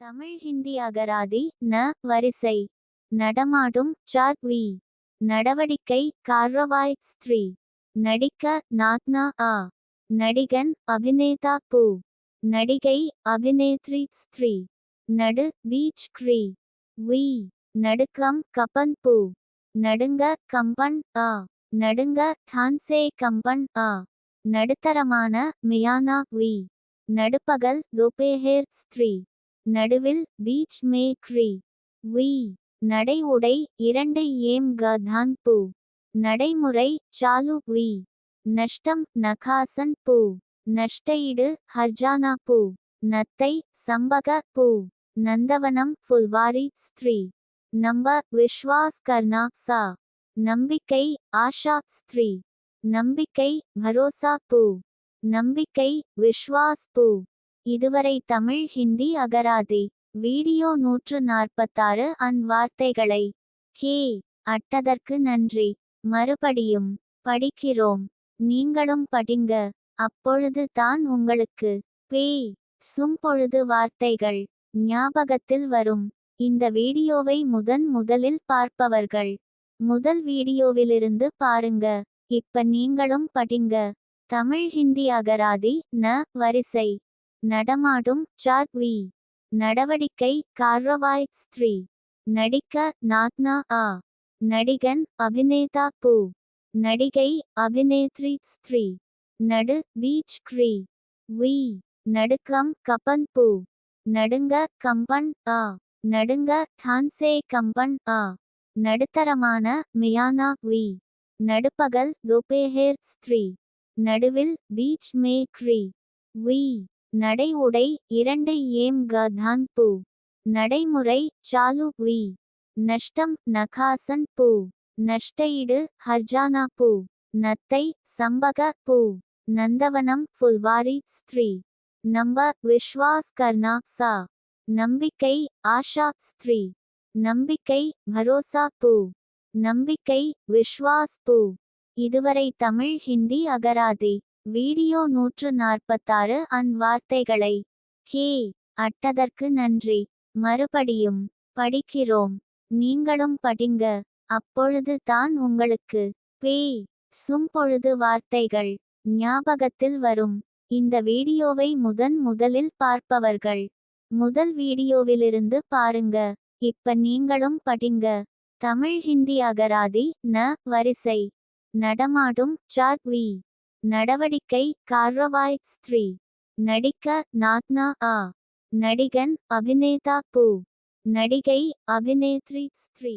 தமிழ் ஹிந்தி அகராதி ந வரிசை நடமாடும் சார் வி நடவடிக்கை கார்ரவாய் ஸ்திரீ நடிக்க நாத்னா ஆ நடிகன் அபிநேதா பூ நடிகை அபிநேத்ரி ஸ்திரீ நடு பீச் க்ரீ வி நடுக்கம் கப்பன் பூ நடுங்க கம்பன் ஆ நடுங்க தான்சே கம்பன் ஆ நடுத்தரமான மியானா வி நடுப்பகல் தோபேஹேர் ஸ்திரீ நடுவில் பீச் மே க்ரீ வி நடை உடை இரண்டு ஏம் கதான் பூ நடைமுறை சாலு வி நஷ்டம் நகாசன் பூ நஷ்டஈடு ஹர்ஜானா பூ நத்தை சம்பக பூ நந்தவனம் ஃபுல்வாரி ஸ்திரீ நம்ப விஸ்வாஸ் கர்னா சா நம்பிக்கை ஆஷா ஸ்திரீ நம்பிக்கை பரோசா பூ நம்பிக்கை விஸ்வாஸ் பூ. இதுவரை தமிழ் ஹிந்தி அகராதி வீடியோ 146 வார்த்தைகளை அட்டதற்கு நன்றி. மறுபடியும் படிக்கிறோம். நீங்களும் படிங்க. அப்பொழுது தான் உங்களுக்கு பொழுது வார்த்தைகள் ஞாபகத்தில் வரும். இந்த வீடியோவை முதலில் பார்ப்பவர்கள் முதல் வீடியோவிலிருந்து பாருங்க. இப்ப நீங்களும் படிங்க. தமிழ் ஹிந்தி அகராதி ந வரிசை நடமாடும் சார் வி நடவடிக்கை கார்ரவாய் ஸ்திரீ நடிக்க நாத்னா ஆ நடிகன் அபிநேதா பூ நடிகை அபிநேத்ரி ஸ்திரீ நடு பீச் க்ரீ வி நடுக்கம் கப்பன் பூ நடுங்க கம்பன் ஆ நடுங்க தான்சே கம்பன் ஆ நடுத்தரமான மியானா வி நடுப்பகல் தோபேஹேர் ஸ்திரீ நடுவில் பீச் மே க்ரீ வி நடை உடை இரண்டு ஏம் கதான் பூ நடைமுறை சாலு வி நஷ்டம் நகாசன் பூ நஷ்டஈடு ஹர்ஜானா பூ நத்தை சம்பக பூ நந்தவனம் ஃபுல்வாரி ஸ்திரீ நம்ப விஸ்வாஸ் கர்னா சா நம்பிக்கை ஆஷா ஸ்திரீ நம்பிக்கை பரோசா பூ நம்பிக்கை விஸ்வாஸ் பூ. இதுவரை தமிழ் ஹிந்தி அகராதி வீடியோ 146 வார்த்தைகளை அட்டதற்கு நன்றி. மறுபடியும் படிக்கிறோம். நீங்களும் படிங்க. அப்பொழுது தான் உங்களுக்கு பொழுது வார்த்தைகள் ஞாபகத்தில் வரும். இந்த வீடியோவை முதலில் பார்ப்பவர்கள் முதல் வீடியோவிலிருந்து பாருங்க. இப்ப நீங்களும் படிங்க. தமிழ் ஹிந்தி அகராதி ந வரிசை நடமாடும் சார் வி நடவடிக்கை கார்ரவாய் ஸ்திரீ நடிக்க நாத்னா ஆ நடிகன் அபிநேதா பூ நடிகை அபிநேத்ரி ஸ்திரீ